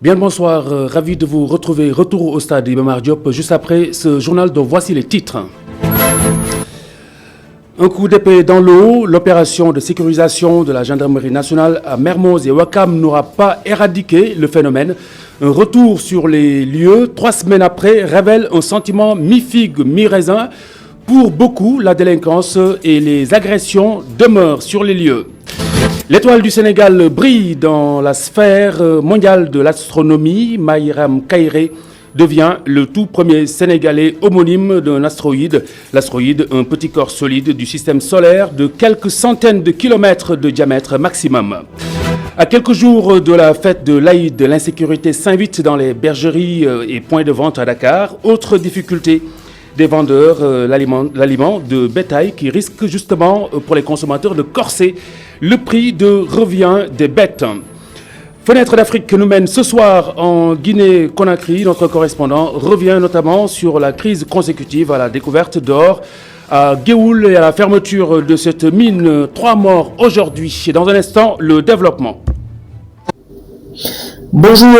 Bien le bonsoir, ravi de vous retrouver. Retour au stade Iba Mar Diop juste après ce journal dont voici les titres. Un coup d'épée dans l'eau, l'opération de sécurisation de la gendarmerie nationale à Mermoz et Ouakam n'aura pas éradiqué le phénomène. Un retour sur les lieux, 3 semaines après, révèle un sentiment mi-figue, mi-raisin. Pour beaucoup, la délinquance et les agressions demeurent sur les lieux. L'étoile du Sénégal brille dans la sphère mondiale de l'astronomie. Maïram Kairé devient le tout premier Sénégalais homonyme d'un astéroïde. L'astéroïde, un petit corps solide du système solaire de quelques centaines de kilomètres de diamètre maximum. À quelques jours de la fête de l'Aïd, l'insécurité s'invite dans les bergeries et points de vente à Dakar. Autre difficulté des vendeurs, l'aliment de bétail qui risque justement pour les consommateurs de corser le prix de revient des bêtes. Fenêtre d'Afrique nous mène ce soir en Guinée-Conakry. Notre correspondant revient notamment sur la crise consécutive à la découverte d'or à Géoul et à la fermeture de cette mine. 3 morts aujourd'hui. Et dans un instant, le développement. Bonjour.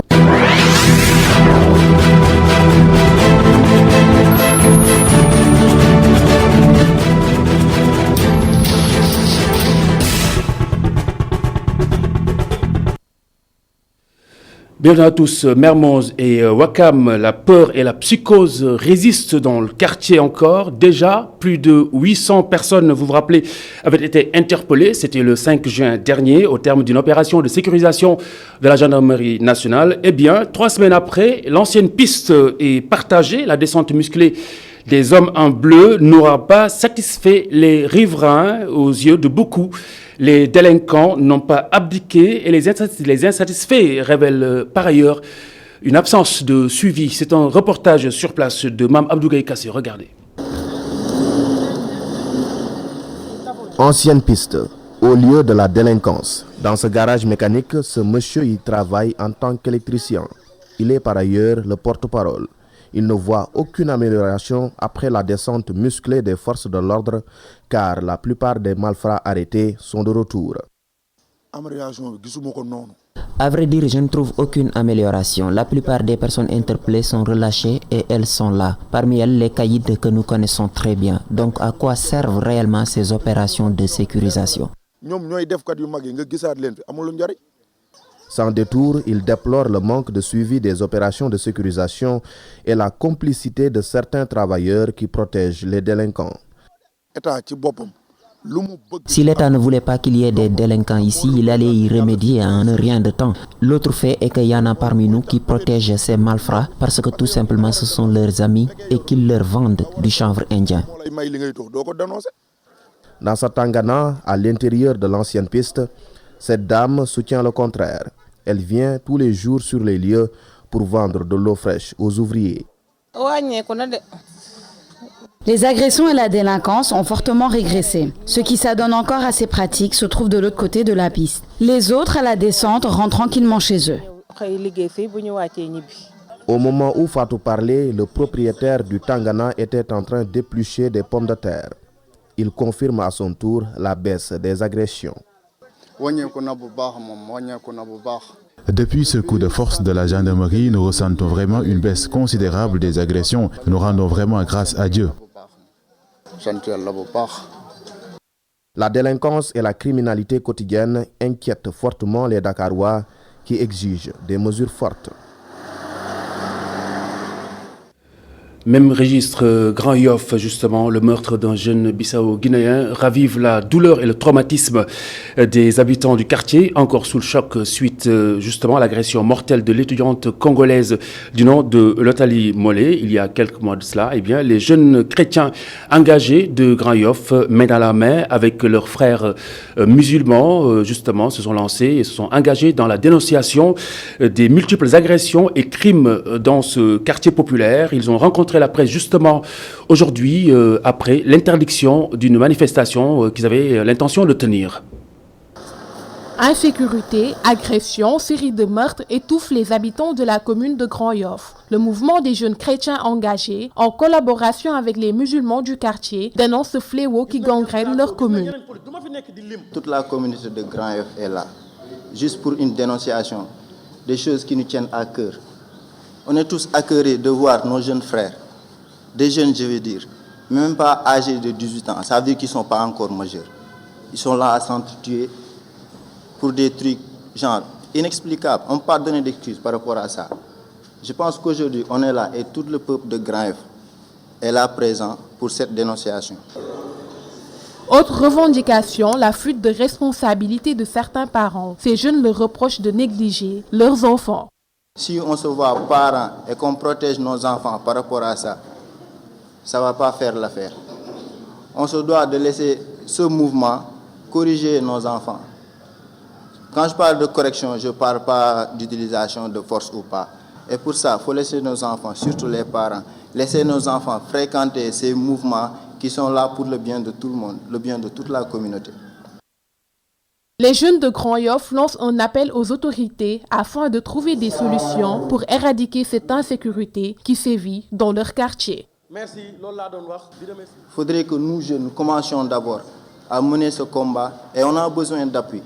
Bienvenue à tous. Mermoz et Ouakam, la peur et la psychose résistent dans le quartier encore. Déjà, plus de 800 personnes, vous vous rappelez, avaient été interpellées. C'était le 5 juin dernier, au terme d'une opération de sécurisation de la gendarmerie nationale. Eh bien, 3 semaines après, l'ancienne piste est partagée. La descente musclée des hommes en bleu n'aura pas satisfait les riverains aux yeux de beaucoup. Les délinquants n'ont pas abdiqué et les insatisfaits révèlent par ailleurs une absence de suivi. C'est un reportage sur place de Mam Abdougaï Kassé. Regardez. Ancienne piste, au lieu de la délinquance. Dans ce garage mécanique, ce monsieur y travaille en tant qu'électricien. Il est par ailleurs le porte-parole. Il ne voit aucune amélioration après la descente musclée des forces de l'ordre, car la plupart des malfrats arrêtés sont de retour. À vrai dire, je ne trouve aucune amélioration. La plupart des personnes interpellées sont relâchées et elles sont là. Parmi elles, les caïds que nous connaissons très bien. Donc, à quoi servent réellement ces opérations de sécurisation? Sans détour, il déplore le manque de suivi des opérations de sécurisation et la complicité de certains travailleurs qui protègent les délinquants. Si l'État ne voulait pas qu'il y ait des délinquants ici, il allait y remédier en un rien de temps. L'autre fait est qu'il y en a parmi nous qui protègent ces malfrats parce que tout simplement ce sont leurs amis et qu'ils leur vendent du chanvre indien. Dans sa tangana, à l'intérieur de l'ancienne piste, cette dame soutient le contraire. Elle vient tous les jours sur les lieux pour vendre de l'eau fraîche aux ouvriers. Les agressions et la délinquance ont fortement régressé. Ceux qui s'adonnent encore à ces pratiques se trouvent de l'autre côté de la piste. Les autres, à la descente, rentrent tranquillement chez eux. Au moment où Fatou parlait, le propriétaire du Tangana était en train d'éplucher des pommes de terre. Il confirme à son tour la baisse des agressions. Depuis ce coup de force de la gendarmerie, nous ressentons vraiment une baisse considérable des agressions. Nous rendons vraiment grâce à Dieu. La délinquance et la criminalité quotidienne inquiètent fortement les Dakarois qui exigent des mesures fortes. Même registre Grand Yoff, justement, le meurtre d'un jeune Bissau-Guinéen ravive la douleur et le traumatisme des habitants du quartier, encore sous le choc suite justement à l'agression mortelle de l'étudiante congolaise du nom de Lotali Mollet. Il y a quelques mois de cela, eh bien, les jeunes chrétiens engagés de Grand Yoff, main dans la main avec leurs frères musulmans, justement, se sont lancés et se sont engagés dans la dénonciation des multiples agressions et crimes dans ce quartier populaire. Ils ont rencontré la presse justement aujourd'hui après l'interdiction d'une manifestation qu'ils avaient l'intention de tenir. Insécurité, agression, série de meurtres étouffent les habitants de la commune de Grand Yoff. Le mouvement des jeunes chrétiens engagés, en collaboration avec les musulmans du quartier, dénonce ce fléau qui gangrène leur commune. Toute la communauté de Grand Yoff est là, juste pour une dénonciation des choses qui nous tiennent à cœur. On est tous accablés de voir nos jeunes frères, des jeunes je veux dire, même pas âgés de 18 ans, ça veut dire qu'ils ne sont pas encore majeurs. Ils sont là à s'entretuer pour des trucs genre inexplicables. On ne peut pas donner d'excuses par rapport à ça. Je pense qu'aujourd'hui, on est là et tout le peuple de Grand Yoff est là présent pour cette dénonciation. Autre revendication, la fuite de responsabilité de certains parents. Ces jeunes leur reprochent de négliger leurs enfants. Si on se voit parents et qu'on protège nos enfants par rapport à ça, ça ne va pas faire l'affaire. On se doit de laisser ce mouvement corriger nos enfants. Quand je parle de correction, je ne parle pas d'utilisation de force ou pas. Et pour ça, il faut laisser nos enfants, surtout les parents, laisser nos enfants fréquenter ces mouvements qui sont là pour le bien de tout le monde, le bien de toute la communauté. Les jeunes de Grand Yoff lancent un appel aux autorités afin de trouver des solutions pour éradiquer cette insécurité qui sévit dans leur quartier. Merci. Il faudrait que nous, jeunes, commencions d'abord à mener ce combat et on a besoin d'appui.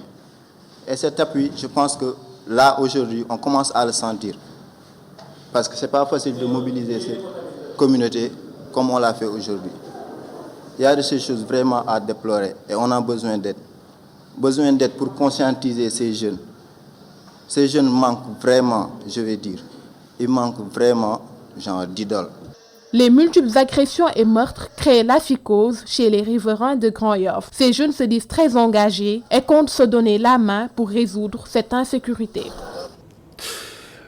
Et cet appui, je pense que là, aujourd'hui, on commence à le sentir. Parce que ce n'est pas facile de mobiliser ces communautés comme on l'a fait aujourd'hui. Il y a de ces choses vraiment à déplorer et on a besoin d'aide. Besoin d'aide pour conscientiser ces jeunes. Ces jeunes manquent vraiment, je vais dire, ils manquent vraiment genre d'idoles. Les multiples agressions et meurtres créent la psychose chez les riverains de Grand Yoff. Ces jeunes se disent très engagés et comptent se donner la main pour résoudre cette insécurité.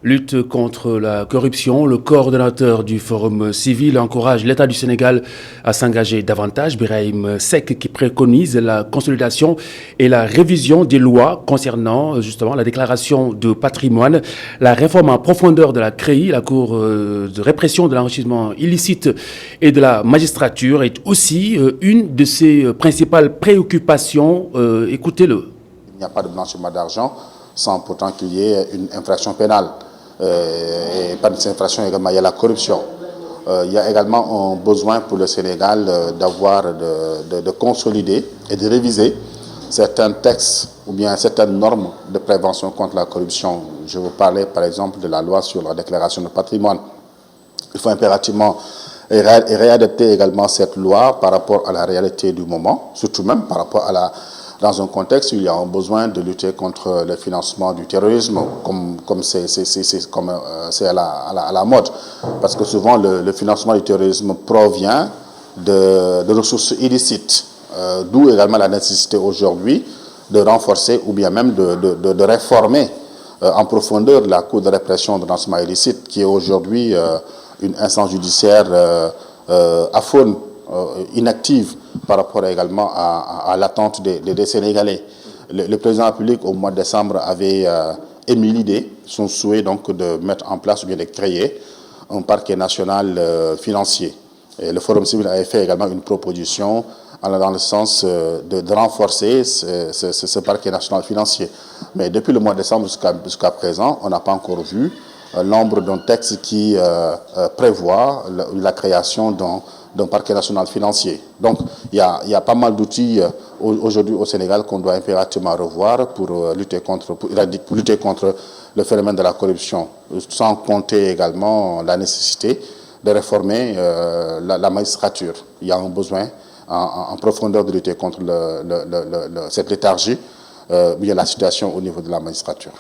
Lutte contre la corruption, le coordonnateur du Forum civil encourage l'État du Sénégal à s'engager davantage. Birahim Seck qui préconise la consolidation et la révision des lois concernant justement la déclaration de patrimoine, la réforme en profondeur de la CREI, la Cour de répression de l'enrichissement illicite et de la magistrature est aussi une de ses principales préoccupations. Écoutez-le. Il n'y a pas de blanchiment d'argent sans pourtant qu'il y ait une infraction pénale. Et par cette infraction également, il y a la corruption. Il y a également un besoin pour le Sénégal de consolider et de réviser certains textes ou bien certaines normes de prévention contre la corruption. Je vous parlais par exemple de la loi sur la déclaration de patrimoine. Il faut impérativement réadapter également cette loi par rapport à la réalité du moment, surtout même par rapport à dans un contexte où il y a un besoin de lutter contre le financement du terrorisme, comme c'est à la mode. Parce que souvent, le financement du terrorisme provient de ressources illicites. D'où également la nécessité aujourd'hui de renforcer ou bien même de réformer en profondeur la Cour de répression de l'enrichissement illicite, qui est aujourd'hui une instance judiciaire aphone, inactive par rapport également à l'attente des Sénégalais. Le président de la République, au mois de décembre, avait émis l'idée, son souhait donc de mettre en place ou bien de créer un parquet national financier. Et le Forum civil avait fait également une proposition allant dans le sens de renforcer ce parquet national financier. Mais depuis le mois de décembre jusqu'à présent, on n'a pas encore vu l'ombre d'un texte qui prévoit la création d'un parquet national financier. Donc, il y a pas mal d'outils aujourd'hui au Sénégal qu'on doit impérativement revoir pour lutter contre le phénomène de la corruption, sans compter également la nécessité de réformer la magistrature. Il y a un besoin en profondeur de lutter contre cette léthargie, bien la situation au niveau de la magistrature.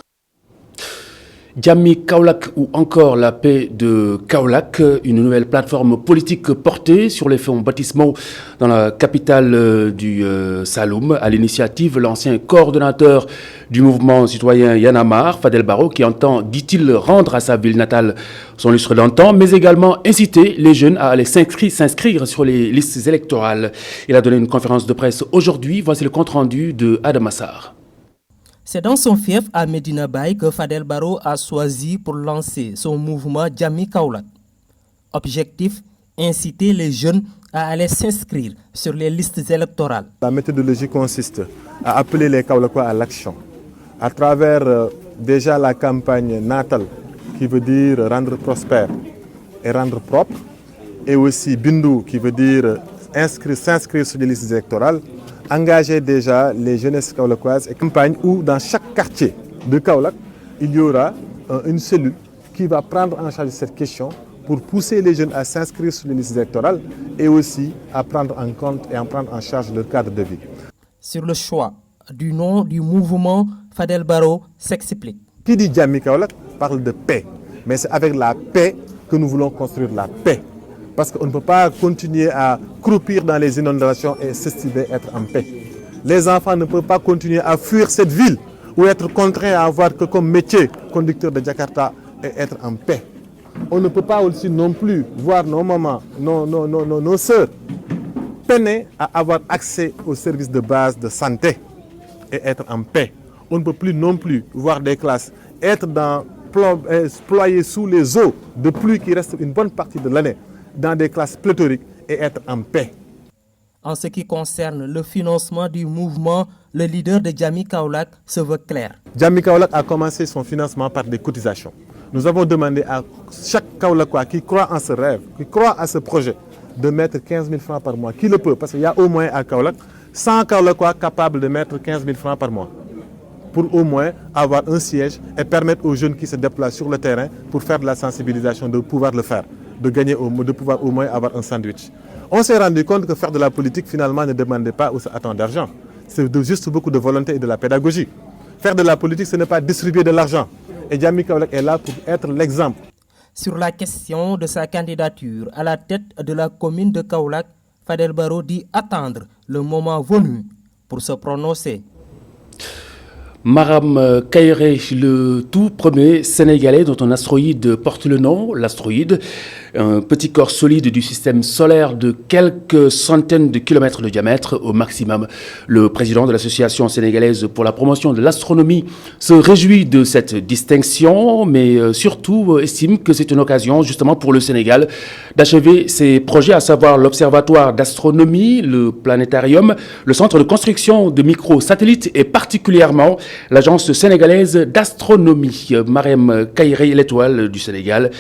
Djammi Kaolack ou encore la paix de Kaolack, une nouvelle plateforme politique portée sur les fonds baptismaux dans la capitale du Saloum, à l'initiative de l'ancien coordonnateur du mouvement citoyen Y en a marre, Fadel Barro, qui entend, dit-il, rendre à sa ville natale son lustre d'antan, mais également inciter les jeunes à aller s'inscrire sur les listes électorales. Il a donné une conférence de presse aujourd'hui. Voici le compte-rendu de Adam Assar. C'est dans son fief à Medina Baye que Fadel Barro a choisi pour lancer son mouvement Djammi Kaolack. Objectif, inciter les jeunes à aller s'inscrire sur les listes électorales. La méthodologie consiste à appeler les Kaolackois à l'action, à travers déjà la campagne natale, qui veut dire rendre prospère et rendre propre, et aussi Bindu, qui veut dire s'inscrire sur les listes électorales, engager déjà les jeunesses kaolackoises et campagne où dans chaque quartier de Kaolack, il y aura une cellule qui va prendre en charge cette question pour pousser les jeunes à s'inscrire sur les listes électorales et aussi à prendre en compte et à prendre en charge leur cadre de vie. Sur le choix du nom du mouvement, Fadel Barro s'explique. Qui dit Jami Kaolack parle de paix, mais c'est avec la paix que nous voulons construire la paix. Parce qu'on ne peut pas continuer à croupir dans les inondations et s'estimer être en paix. Les enfants ne peuvent pas continuer à fuir cette ville ou être contraints à avoir que comme métier conducteur de Jakarta et être en paix. On ne peut pas aussi non plus voir nos mamans, nos sœurs peiner à avoir accès aux services de base de santé et être en paix. On ne peut plus non plus voir des classes être ployées sous les eaux de pluie qui restent une bonne partie de l'année dans des classes pléthoriques et être en paix. En ce qui concerne le financement du mouvement, le leader de Jami Kaolack se veut clair. Jami Kaolack a commencé son financement par des cotisations. Nous avons demandé à chaque Kaolackois qui croit en ce rêve, qui croit à ce projet, de mettre 15 000 francs par mois. Qui le peut? Parce qu'il y a au moins à Kaolack 100 Kaolackois capables de mettre 15 000 francs par mois pour au moins avoir un siège et permettre aux jeunes qui se déplacent sur le terrain pour faire de la sensibilisation de pouvoir le faire, de pouvoir au moins avoir un sandwich. On s'est rendu compte que faire de la politique finalement ne demandait pas ou autant d'argent. C'est juste beaucoup de volonté et de la pédagogie. Faire de la politique, ce n'est pas distribuer de l'argent. Et Jami Kaolack est là pour être l'exemple. Sur la question de sa candidature à la tête de la commune de Kaolack, Fadel Barro dit attendre le moment venu pour se prononcer. Maram Kairé, le tout premier Sénégalais dont un astéroïde porte le nom, l'astéroïde, un petit corps solide du système solaire de quelques centaines de kilomètres de diamètre au maximum. Le président de l'Association sénégalaise pour la promotion de l'astronomie se réjouit de cette distinction, mais surtout estime que c'est une occasion justement pour le Sénégal d'achever ses projets, à savoir l'Observatoire d'astronomie, le planétarium, le centre de construction de microsatellites et particulièrement l'Agence sénégalaise d'astronomie. Marem Kairé, l'étoile du Sénégal,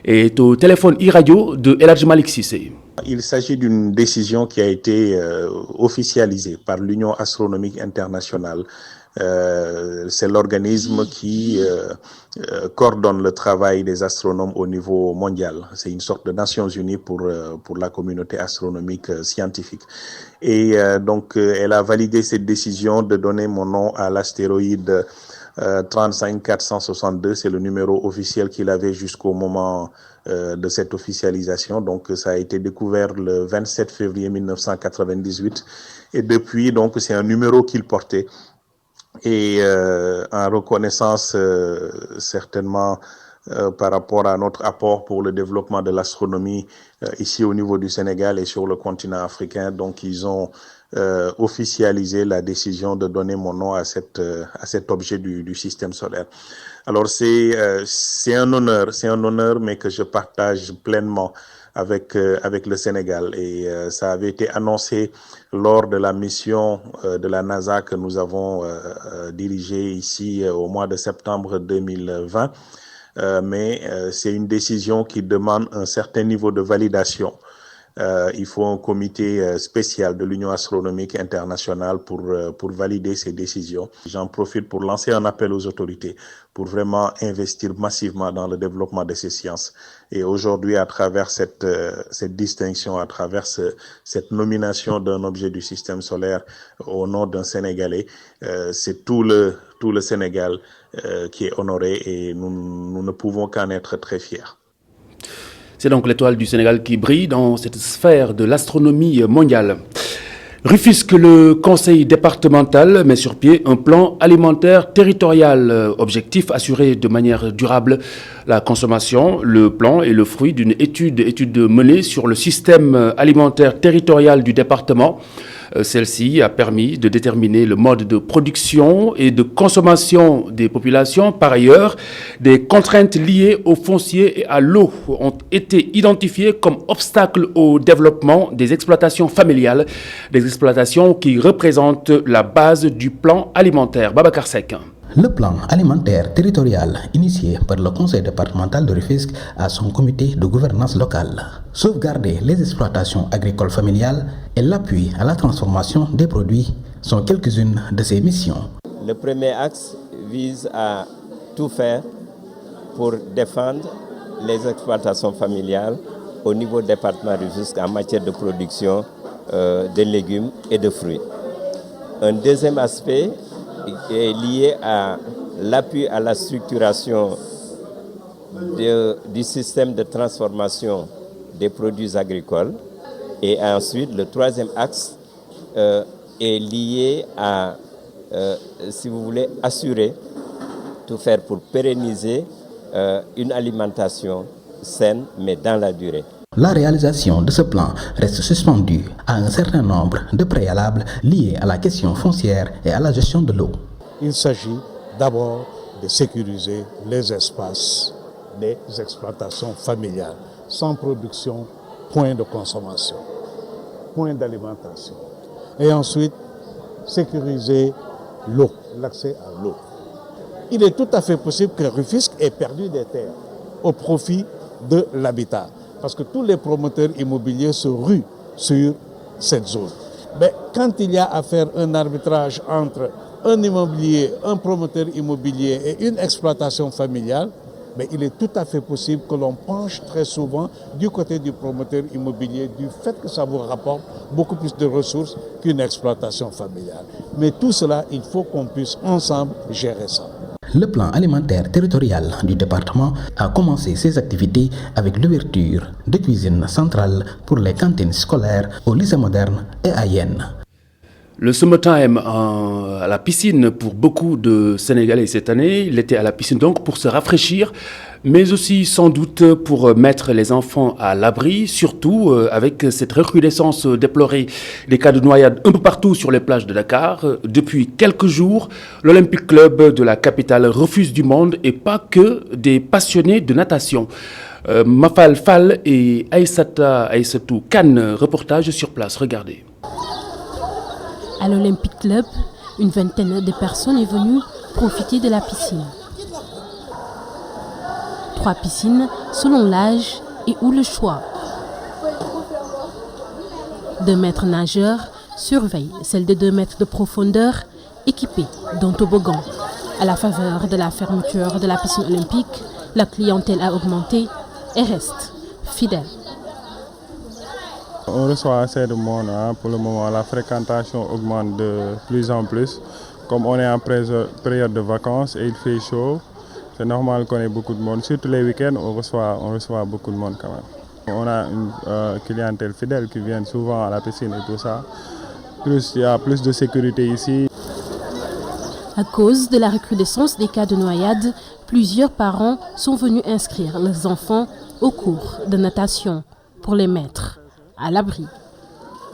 est au téléphone e-radio de El Hadji Malick Cissé. Il s'agit d'une décision qui a été officialisée par l'Union astronomique internationale. C'est l'organisme qui coordonne le travail des astronomes au niveau mondial. C'est une sorte de Nations Unies pour la communauté astronomique scientifique. Et donc, elle a validé cette décision de donner mon nom à l'astéroïde 35462. C'est le numéro officiel qu'il avait jusqu'au moment de cette officialisation. Donc, ça a été découvert le 27 février 1998. Et depuis, donc, c'est un numéro qu'il portait. Et en reconnaissance certainement par rapport à notre apport pour le développement de l'astronomie ici au niveau du Sénégal et sur le continent africain, donc ils ont officialisé la décision de donner mon nom à cet objet du système solaire. Alors c'est un honneur, mais que je partage pleinement avec le Sénégal, et ça avait été annoncé lors de la mission de la NASA que nous avons dirigée ici au mois de septembre 2020, mais c'est une décision qui demande un certain niveau de validation. Il faut un comité spécial de l'Union astronomique internationale pour valider ces décisions. J'en profite pour lancer un appel aux autorités pour vraiment investir massivement dans le développement de ces sciences. Et aujourd'hui, à travers cette distinction, à travers cette nomination d'un objet du système solaire au nom d'un Sénégalais, c'est tout le Sénégal qui est honoré, et nous ne pouvons qu'en être très fiers. C'est donc l'étoile du Sénégal qui brille dans cette sphère de l'astronomie mondiale. Rufisque, le conseil départemental met sur pied un plan alimentaire territorial. Objectif, assurer de manière durable la consommation. Le plan est le fruit d'une étude menée sur le système alimentaire territorial du département. Celle-ci a permis de déterminer le mode de production et de consommation des populations. Par ailleurs, des contraintes liées au foncier et à l'eau ont été identifiées comme obstacles au développement des exploitations familiales, des exploitations qui représentent la base du plan alimentaire. Babacar Seck. Le plan alimentaire territorial initié par le conseil départemental de Rufisque à son comité de gouvernance locale. Sauvegarder les exploitations agricoles familiales et l'appui à la transformation des produits sont quelques-unes de ses missions. Le premier axe vise à tout faire pour défendre les exploitations familiales au niveau du département Rufisque en matière de production de légumes et de fruits. Un deuxième aspect est lié à l'appui à la structuration du système de transformation des produits agricoles. Et ensuite, le troisième axe est lié à, si vous voulez, assurer, tout faire pour pérenniser une alimentation saine, mais dans la durée. La réalisation de ce plan reste suspendue à un certain nombre de préalables liés à la question foncière et à la gestion de l'eau. Il s'agit d'abord de sécuriser les espaces des exploitations familiales, sans production, point de consommation, point d'alimentation. Et ensuite, sécuriser l'eau, l'accès à l'eau. Il est tout à fait possible que Rufisque ait perdu des terres au profit de l'habitat, parce que tous les promoteurs immobiliers se ruent sur cette zone. Mais quand il y a à faire un arbitrage entre un immobilier, un promoteur immobilier et une exploitation familiale, mais il est tout à fait possible que l'on penche très souvent du côté du promoteur immobilier du fait que ça vous rapporte beaucoup plus de ressources qu'une exploitation familiale. Mais tout cela, il faut qu'on puisse ensemble gérer ça. Le plan alimentaire territorial du département a commencé ses activités avec l'ouverture de cuisines centrales pour les cantines scolaires au lycée moderne et à Yenne. Le summertime à la piscine pour beaucoup de Sénégalais cette année. Il était à la piscine donc pour se rafraîchir, mais aussi sans doute pour mettre les enfants à l'abri, surtout avec cette recrudescence déplorée des cas de noyade un peu partout sur les plages de Dakar. Depuis quelques jours, l'Olympique Club de la capitale refuse du monde et pas que des passionnés de natation. Mafal Fall et Aïssatou Khan, reportage sur place, regardez. À l'Olympique Club, une vingtaine de personnes est venue profiter de la piscine. 3 piscines selon l'âge et ou le choix. 2 maîtres nageurs surveillent celle de 2 mètres de profondeur équipée d'un toboggan. À la faveur de la fermeture de la piscine olympique, la clientèle a augmenté et reste fidèle. On reçoit assez de monde pour le moment. La fréquentation augmente de plus en plus. Comme on est en période de vacances et il fait chaud, c'est normal qu'on ait beaucoup de monde. Surtout les week-ends, on reçoit beaucoup de monde quand même. On a une clientèle fidèle qui vient souvent à la piscine et tout ça. Plus, il y a plus de sécurité ici. À cause de la recrudescence des cas de noyade, plusieurs parents sont venus inscrire leurs enfants au cours de natation pour les mettre à l'abri.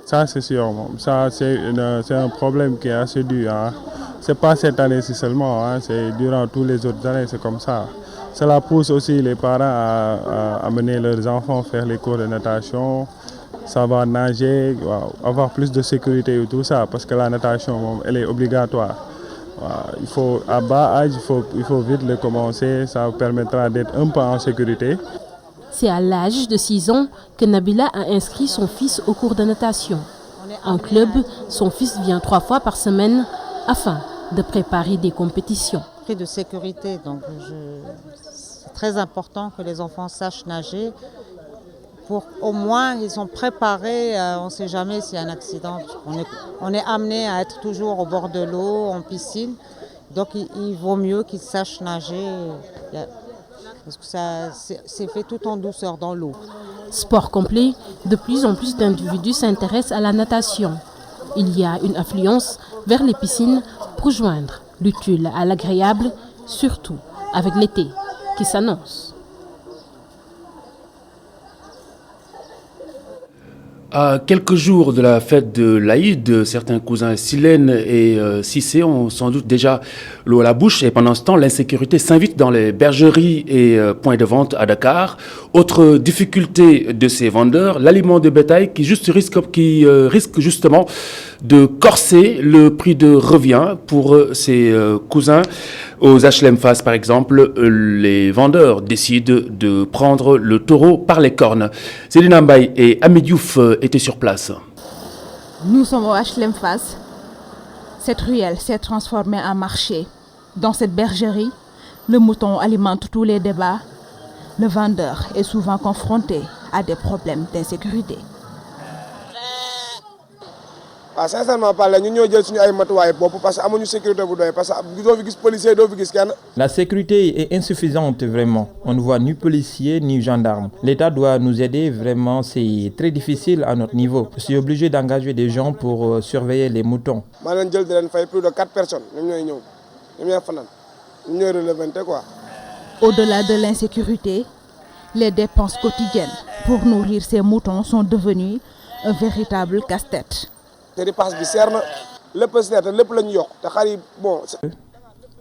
Ça c'est sûr, ça c'est un problème qui est assez dur. C'est pas cette année-ci seulement, c'est durant toutes les autres années, c'est comme ça. Cela pousse aussi les parents à amener leurs enfants faire les cours de natation, savoir nager, avoir plus de sécurité et tout ça, parce que la natation, elle est obligatoire. Il faut, à bas âge, il faut vite le commencer, ça vous permettra d'être un peu en sécurité. C'est à l'âge de 6 ans que Nabila a inscrit son fils au cours de natation. En club, son fils vient 3 fois par semaine afin de préparer des compétitions. Prix de sécurité, donc c'est très important que les enfants sachent nager. Pour au moins, ils sont préparés, on ne sait jamais s'il y a un accident. On est amené à être toujours au bord de l'eau, en piscine. Donc il vaut mieux qu'ils sachent nager. Parce que ça c'est fait tout en douceur dans l'eau. Sport complet, de plus en plus d'individus s'intéressent à la natation. Il y a une affluence vers les piscines pour joindre l'utile à l'agréable, surtout avec l'été qui s'annonce. À quelques jours de la fête de l'Aïd, certains cousins Silène et Cissé ont sans doute déjà l'eau à la bouche et pendant ce temps, l'insécurité s'invite dans les bergeries et points de vente à Dakar. Autre difficulté de ces vendeurs, l'aliment de bétail qui risque justement de corser le prix de revient pour ces cousins. Aux HLM Fass, par exemple, les vendeurs décident de prendre le taureau par les cornes. Céline Mbaye et Ami Diouf étaient sur place. Nous sommes au HLM Fass. Cette ruelle s'est transformée en marché. Dans cette bergerie, Le mouton alimente tous les débats. Le vendeur est souvent confronté à des problèmes d'insécurité. Sincèrement parlé, nous avons jël suñu ay matuwaay bopp parce que amuñu sécurité bu doy parce que doo fi gis policier doo fi gis kenn. La sécurité est insuffisante vraiment. On ne voit ni policiers ni gendarmes. L'État doit nous aider vraiment, c'est très difficile à notre niveau. Je suis obligé d'engager des gens pour surveiller les moutons. maa leen jël di leen fay plus de 4 personnes ñoom ñooy ñëw ñoom ñooy fanaan ñoom ñooy relevanté quoi. Au-delà de l'insécurité, les dépenses quotidiennes pour nourrir ces moutons sont devenues un véritable casse-tête.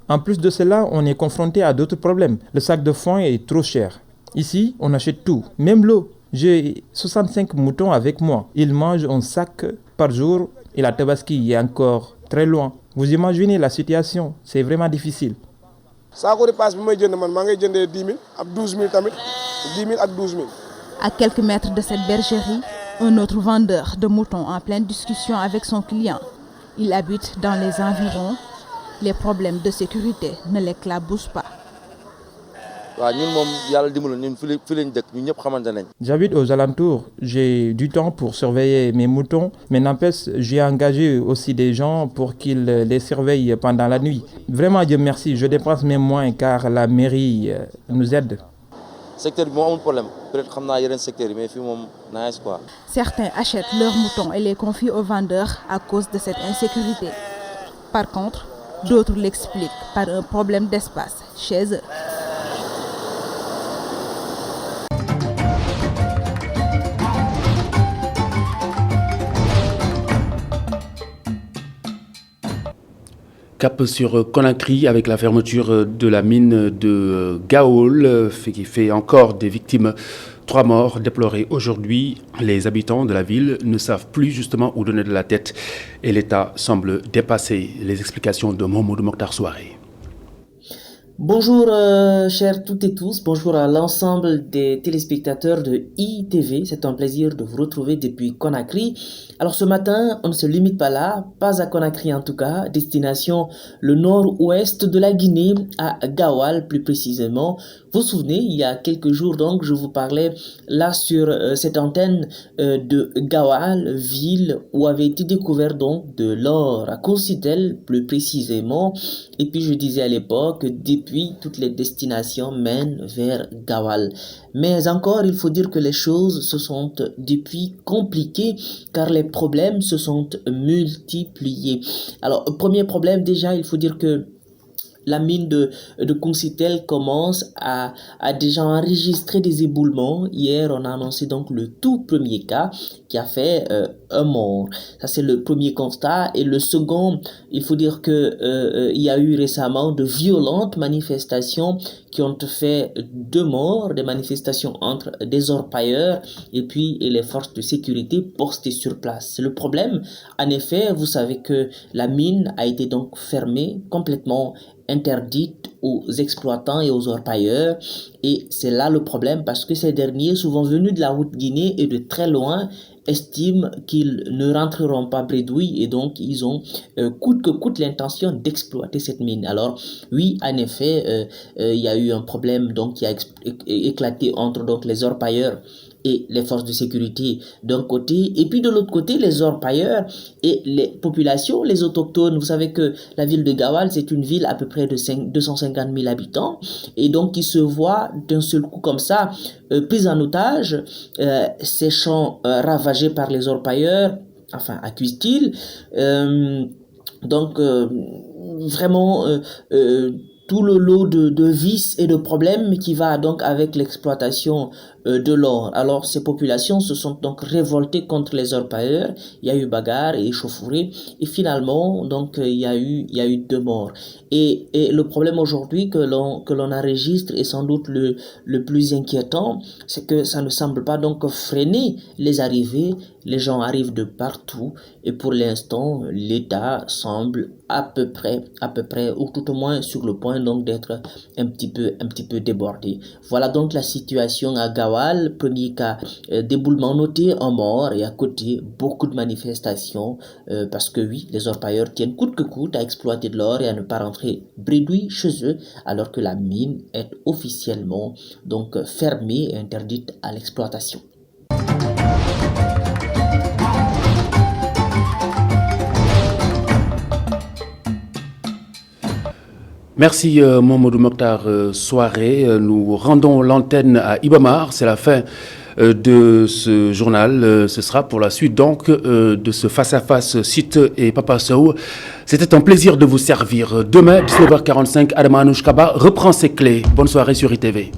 En plus de cela, on est confronté à d'autres problèmes. Le sac de foin est trop cher. Ici, on achète tout, même l'eau. J'ai 65 moutons avec moi. Ils mangent un sac par jour et la tabaski est encore très loin. Vous imaginez la situation, c'est vraiment difficile. À quelques mètres de cette bergerie, un autre vendeur de moutons en pleine discussion avec son client. Il habite dans les environs. Les problèmes de sécurité ne l'éclaboussent pas. J'habite aux alentours, j'ai du temps pour surveiller mes moutons, mais n'empêche, j'ai engagé aussi des gens pour qu'ils les surveillent pendant la nuit. Vraiment, Dieu merci, je dépense mes moyens car la mairie nous aide. Certains achètent leurs moutons et les confient aux vendeurs à cause de cette insécurité. Par contre, d'autres l'expliquent par un problème d'espace chez eux. Cap sur Conakry avec la fermeture de la mine de Gaol qui fait encore des victimes. 3 morts déplorés aujourd'hui. Les habitants de la ville ne savent plus justement où donner de la tête et l'État semble dépasser. Les explications de Mamadou Mokhtar Souaré. Bonjour chers toutes et tous, bonjour à l'ensemble des téléspectateurs de ITV, c'est un plaisir de vous retrouver depuis Conakry. Alors ce matin, on ne se limite pas là, pas à Conakry en tout cas, destination le nord-ouest de la Guinée, à Gaoual plus précisément. Vous vous souvenez, il y a quelques jours donc, je vous parlais là sur cette antenne de Gaoual, ville où avait été découvert donc de l'or à Kossitel plus précisément. Et puis je disais à l'époque, depuis toutes les destinations mènent vers Gaoual. Mais encore, il faut dire que les choses se sont depuis compliquées car les problèmes se sont multipliés. Alors, premier problème déjà, il faut dire que la mine de Kossitel commence à déjà enregistrer des éboulements. Hier, on a annoncé donc le tout premier cas qui a fait un mort. Ça, c'est le premier constat. Et le second, il faut dire que il y a eu récemment de violentes manifestations qui ont fait 2 morts, des manifestations entre des orpailleurs et puis les forces de sécurité postées sur place. Le problème, en effet, vous savez que la mine a été donc fermée, complètement interdite aux exploitants et aux orpailleurs, et c'est là le problème parce que ces derniers, souvent venus de la Haute-Guinée et de très loin, estiment qu'ils ne rentreront pas bredouille et donc ils ont coûte que coûte l'intention d'exploiter cette mine. Alors oui, en effet, il y a eu un problème donc qui a éclaté entre donc les orpailleurs et les forces de sécurité d'un côté, et puis de l'autre côté, les orpailleurs et les populations, les autochtones. Vous savez que la ville de Gaoual, c'est une ville à peu près de 250 000 habitants, et donc ils se voient d'un seul coup comme ça, pris en otage, ces champs ravagés par les orpailleurs, enfin, accusent-ils, donc vraiment tout le lot de vices et de problèmes qui va donc avec l'exploitation de l'or. Alors ces populations se sont donc révoltées contre les orpailleurs, il y a eu bagarre et échauffourée et finalement donc il y a eu 2 morts. Et le problème aujourd'hui que l'on enregistre est sans doute le plus inquiétant, c'est que ça ne semble pas donc freiner les arrivées. Les gens arrivent de partout et pour l'instant l'État semble à peu près ou tout au moins sur le point donc d'être un petit peu débordé. Voilà donc la situation à Gaoual. Joal, premier cas d'éboulement noté, un mort et à côté beaucoup de manifestations parce que oui, les orpailleurs tiennent coûte que coûte à exploiter de l'or et à ne pas rentrer bredouille chez eux alors que la mine est officiellement donc fermée et interdite à l'exploitation. Merci Mamadou Mokhtar Soirée. Nous rendons l'antenne à Ibamar. C'est la fin de ce journal. Ce sera pour la suite donc de ce face-à-face Site et Papa Sow. C'était un plaisir de vous servir. Demain, 19h45, Adama Anouchkaba reprend ses clés. Bonne soirée sur ITV.